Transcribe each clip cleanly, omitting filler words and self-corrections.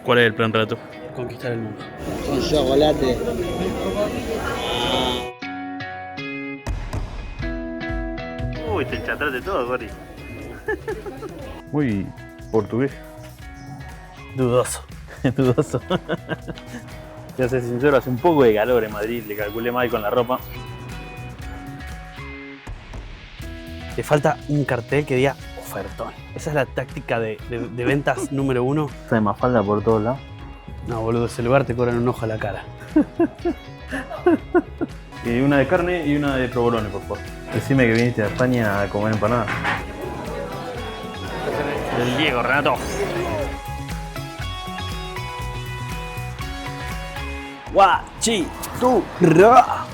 ¿Cuál es el plan, Renato? Conquistar el mundo. Con chocolate. Uy, te enchatraste todo, Gori. Muy portugués. Dudoso. Dudoso. Te hace sincero, hace un poco de calor en Madrid, le calculé mal con la ropa. Te falta un cartel que diga ofertón. Esa es la táctica de ventas número 1. Está de Mafalda por todos lados. No, boludo, ese lugar te cobran un ojo a la cara. Y una de carne y una de provolone, por favor. Decime que viniste a España a comer empanadas. El Diego, Renato. Guachi, tu, ra.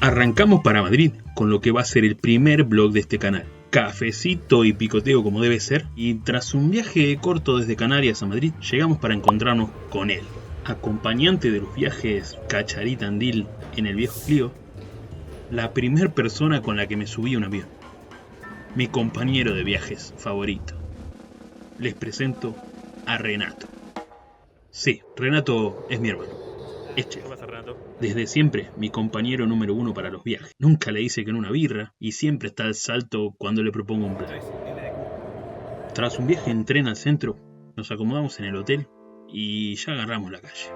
Arrancamos para Madrid con lo que va a ser el primer vlog de este canal. Cafecito y picoteo como debe ser. Y tras un viaje corto desde Canarias a Madrid, llegamos para encontrarnos con él. Acompañante de los viajes Cacharita Andil en el viejo Clio. La primer persona con la que me subí a un avión. Mi compañero de viajes favorito. Les presento a Renato. Sí, Renato es mi hermano. Es chef. ¿Qué pasa, Renato? Desde siempre, mi compañero número 1 para los viajes. Nunca le dice que en una birra y siempre está al salto cuando le propongo un plan. Tras un viaje en tren al centro, nos acomodamos en el hotel y ya agarramos la calle.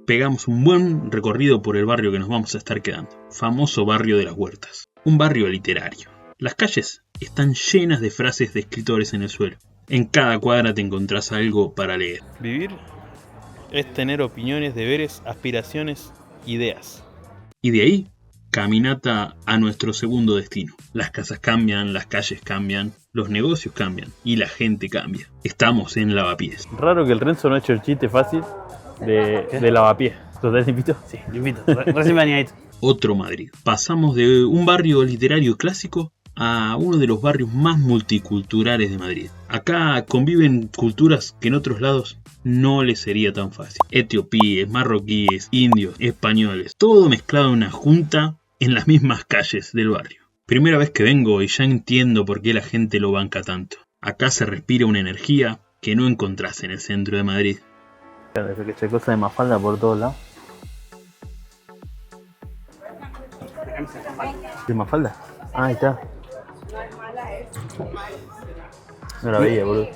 Pegamos un buen recorrido por el barrio que nos vamos a estar quedando. Famoso barrio de las Huertas. Un barrio literario. Las calles están llenas de frases de escritores en el suelo. En cada cuadra te encontrás algo para leer. Vivir es tener opiniones, deberes, aspiraciones, ideas. Y de ahí, caminata a nuestro segundo destino. Las casas cambian, las calles cambian, los negocios cambian y la gente cambia. Estamos en Lavapiés. Raro que el Renzo no ha hecho el chiste fácil de lavapiés. ¿Total te invito? Sí, te invito. Recién bañadito. Otro Madrid. Pasamos de un barrio literario clásico a uno de los barrios más multiculturales de Madrid. Acá conviven culturas que en otros lados no les sería tan fácil. Etiopíes, marroquíes, indios, españoles, todo mezclado en una junta en las mismas calles del barrio. Primera vez que vengo y ya entiendo por qué la gente lo banca tanto. Acá se respira una energía que no encontrás en el centro de Madrid. Esa cosa de Mafalda por todos lados. ¿De Mafalda? Ah, ahí está. No la veía, boludo.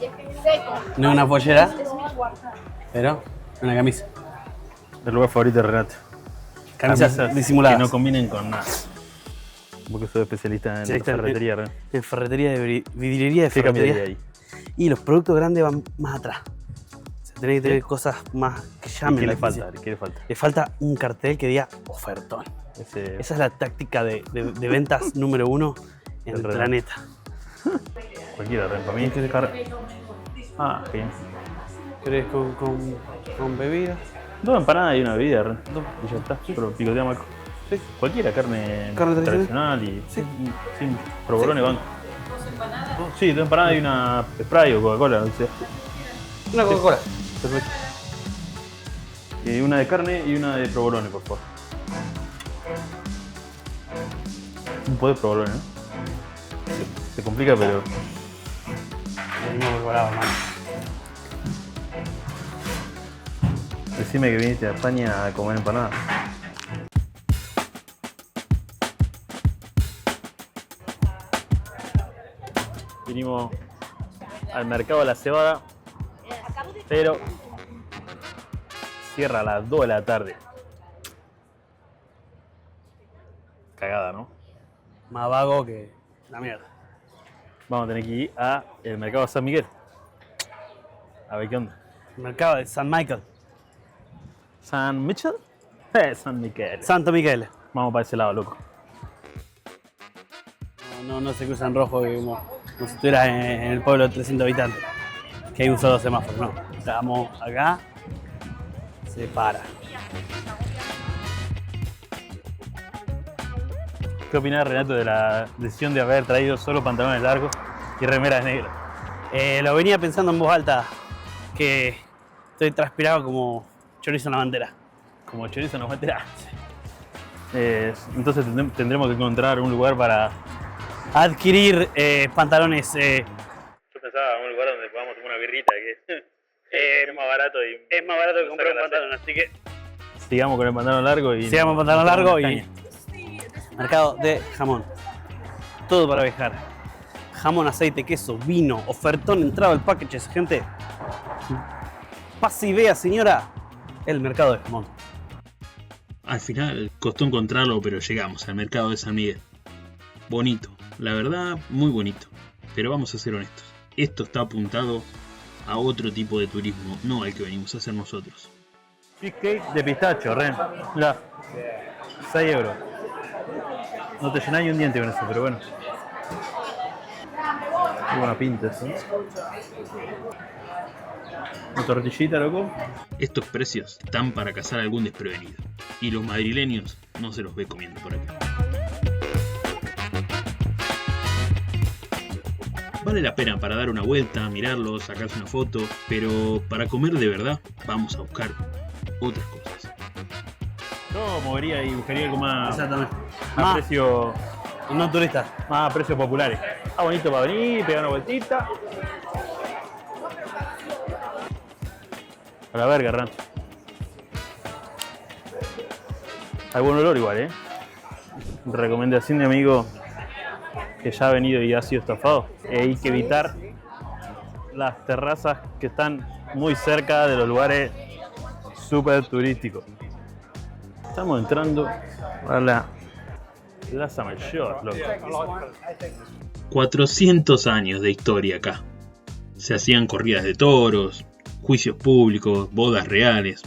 No es una pollera, pero una camisa. El lugar favorito de Renato. Camisas disimuladas. Que no combinen con nada. Porque soy especialista en Sí, está ferretería, Renato. En ferretería de vidriería de ¿Qué cambiaría ferretería. ahí? Y los productos grandes van más atrás. O sea, tenés que tener cosas más que llamen ¿Qué la le falta? atención. ¿Qué le falta? Le falta un cartel que diga ofertón. Ese... Esa es la táctica de ventas número 1 en el Renato. planeta. Cualquiera, Ren. Para mí es car... Ah, bien. ¿Querés con bebida? Dos empanadas y una bebida, Ren. Dos y ya está. Pero picoteamos algo. Sí. Cualquiera, carne Carne tradicional y Sí. sin provolone banco. Sí, dos empanadas y una Sprite o Coca-Cola, no sé. Una Coca-Cola. Perfecto. Y una de carne y una de provolone, por favor. Un poco de provolone, ¿no? Se complica, pero... Venimos preparados, hermano. Decime que viniste a España a comer empanadas. Vinimos al mercado de la cebada, pero cierra a las 2 de la tarde. Cagada, ¿no? Más vago que la mierda. Vamos a tener que ir a el mercado de San Miguel. A ver qué onda. El mercado de San Michael. ¿San Michel? San Miguel. Santo Miguel. Vamos para ese lado, loco. No se cruzan rojo como si estuvieras en el pueblo de 300 habitantes. Que hay un solo semáforo, no. Estamos acá, se para. ¿Qué opinás, Renato, de la decisión de haber traído solo pantalones largos y remeras negras? Lo venía pensando en voz alta, que estoy transpirado como chorizo en la bandera. Como chorizo en la bandera. Entonces tendremos que encontrar un lugar para... Adquirir pantalones. Yo pensaba en un lugar donde podamos tomar una birrita, que es más barato y... Es más barato que comprar un pantalón, así que Sigamos con el pantalón largo y... sigamos pantalón largo y caña. mercado de jamón. Todo para viajar. Jamón, aceite, queso, vino, ofertón, entrada al package, gente. Pase y vea, señora, el mercado de jamón. Al final costó encontrarlo, pero llegamos al mercado de San Miguel. Bonito, la verdad, muy bonito. Pero vamos a ser honestos, esto está apuntado a otro tipo de turismo, no al que venimos a hacer nosotros. Cheesecake de pistacho, Ren. Mirá, 6 euros. No te llenás ni un diente con eso, pero bueno. Qué buena pinta eso. Una tortillita, loco. Estos precios están para cazar algún desprevenido, y los madrileños no se los ve comiendo por acá. Vale la pena para dar una vuelta, mirarlos, sacarse una foto, pero para comer de verdad vamos a buscar otras cosas. Yo movería y buscaría algo más Exactamente. a Más, precio, no turistas. más a precios populares. Está bonito para venir, pegar una vueltita. A la verga, Ran. Hay buen olor igual, Recomendación de amigo que ya ha venido y ha sido estafado. Hay que evitar las terrazas que están muy cerca de los lugares súper turísticos. Estamos entrando a la Plaza Mayor, loco. 400 años de historia acá. Se hacían corridas de toros, juicios públicos, bodas reales,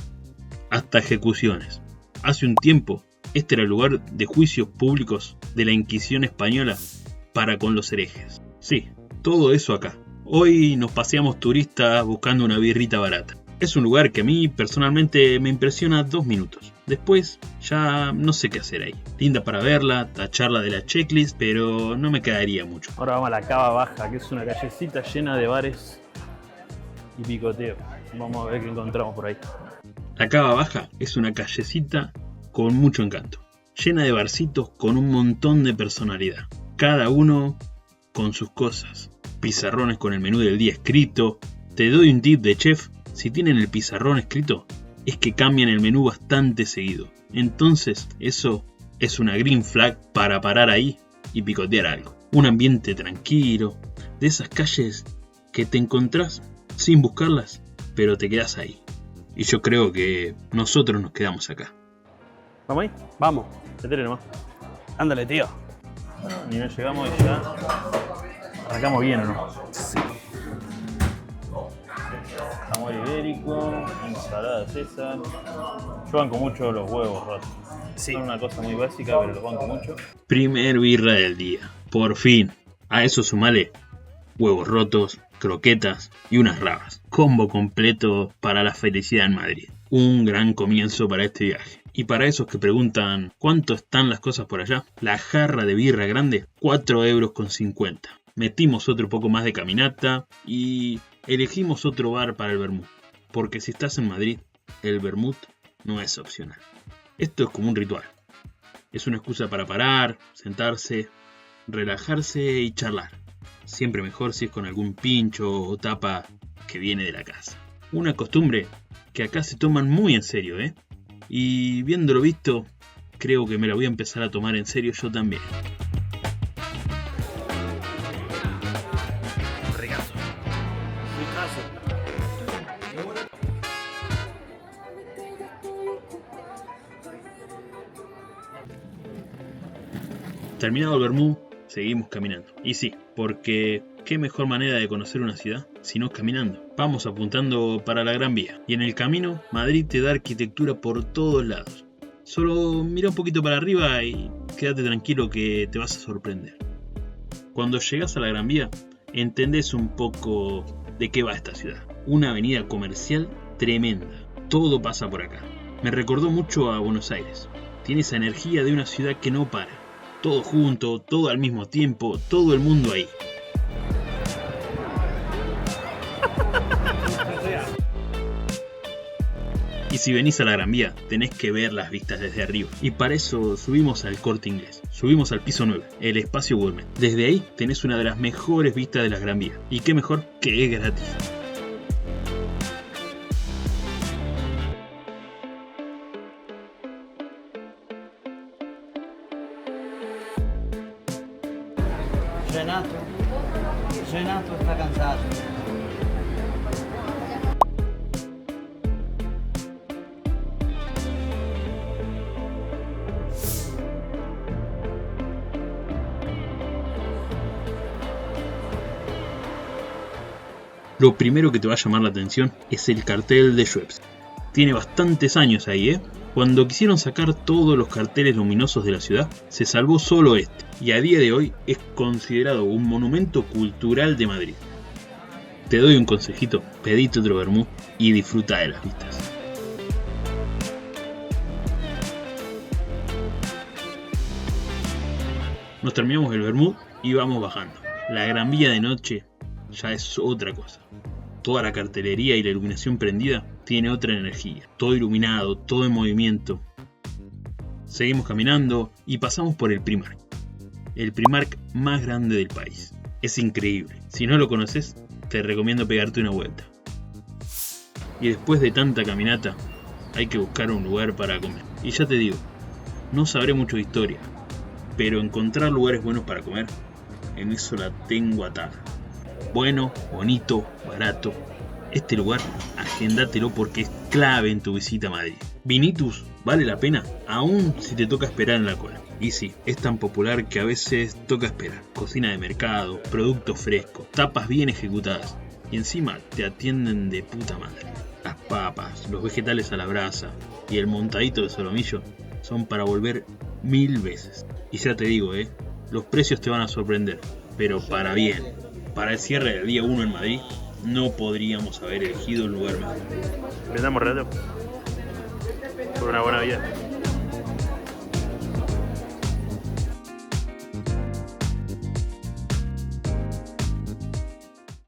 hasta ejecuciones. Hace un tiempo, este era el lugar de juicios públicos de la Inquisición española para con los herejes. Sí, todo eso acá. Hoy nos paseamos turistas buscando una birrita barata. Es un lugar que a mí personalmente me impresiona 2 minutos. Después ya no sé qué hacer ahí. Linda para verla, tacharla de la checklist, pero no me quedaría mucho. Ahora vamos a la Cava Baja, que es una callecita llena de bares y picoteo. Vamos a ver qué encontramos por ahí. La Cava Baja es una callecita con mucho encanto, llena de barcitos con un montón de personalidad. Cada uno con sus cosas. Pizarrones con el menú del día escrito. Te doy un tip de chef: si tienen el pizarrón escrito, es que cambian el menú bastante seguido. Entonces, eso es una green flag para parar ahí y picotear algo. Un ambiente tranquilo, de esas calles que te encontrás sin buscarlas, pero te quedás ahí. Y yo creo que nosotros nos quedamos acá. ¿Vamos ahí? Vamos, Métele nomás. ándale, tío. Ni no llegamos y ya arrancamos bien, ¿o no? Sí. Jamón ibérico, ensalada César. Yo banco mucho los huevos rotos. Sí. Son una cosa muy básica, pero los banco mucho. Primer birra del día. Por fin. A eso sumale huevos rotos, croquetas y unas rabas. Combo completo para la felicidad en Madrid. Un gran comienzo para este viaje. Y para esos que preguntan ¿cuánto están las cosas por allá? La jarra de birra grande, 4,50 €. Metimos otro poco más de caminata y elegimos otro bar para el vermut. Porque si estás en Madrid, el vermut no es opcional. Esto es como un ritual. Es una excusa para parar, sentarse, relajarse y charlar. Siempre mejor si es con algún pincho o tapa que viene de la casa. Una costumbre que acá se toman muy en serio, Y viéndolo visto, creo que me la voy a empezar a tomar en serio yo también. Ricazo. Terminado el vermú, seguimos caminando. Y sí, porque qué mejor manera de conocer una ciudad si no caminando. Vamos apuntando para la Gran Vía. Y en el camino, Madrid te da arquitectura por todos lados. Solo mira un poquito para arriba y quédate tranquilo que te vas a sorprender. Cuando llegas a la Gran Vía, entendés un poco de qué va esta ciudad. Una avenida comercial tremenda. Todo pasa por acá. Me recordó mucho a Buenos Aires. Tiene esa energía de una ciudad que no para. Todo junto, todo al mismo tiempo, todo el mundo ahí. Y si venís a la Gran Vía, tenés que ver las vistas desde arriba. Y para eso subimos al Corte Inglés. Subimos al piso 9, el espacio gourmet. Desde ahí tenés una de las mejores vistas de la Gran Vía. Y qué mejor que es gratis. Renato está cansado. Lo primero que te va a llamar la atención es el cartel de Schweppes. Tiene bastantes años ahí, ¿eh? Cuando quisieron sacar todos los carteles luminosos de la ciudad, se salvó solo este, y a día de hoy es considerado un monumento cultural de Madrid. Te doy un consejito, pedite otro vermú y disfruta de las vistas. Nos terminamos el vermú y vamos bajando. La Gran Vía de noche ya es otra cosa. Toda la cartelería y la iluminación prendida tiene otra energía. Todo iluminado, todo en movimiento. Seguimos caminando y pasamos por el Primark. El Primark más grande del país. Es increíble. Si no lo conoces, te recomiendo pegarte una vuelta. Y después de tanta caminata, hay que buscar un lugar para comer. Y ya te digo, no sabré mucho de historia, pero encontrar lugares buenos para comer, en eso la tengo atada. Bueno, bonito, barato. Este lugar, agéndatelo porque es clave en tu visita a Madrid. Vinitus vale la pena, aún si te toca esperar en la cola. Y sí, es tan popular que a veces toca esperar. Cocina de mercado, productos frescos, tapas bien ejecutadas. Y encima te atienden de puta madre. Las papas, los vegetales a la brasa y el montadito de solomillo son para volver 1000 veces. Y ya te digo, los precios te van a sorprender, pero para bien. Para el cierre del día 1 en Madrid, no podríamos haber elegido un lugar mejor. Brindamos, Renato, por una buena vida.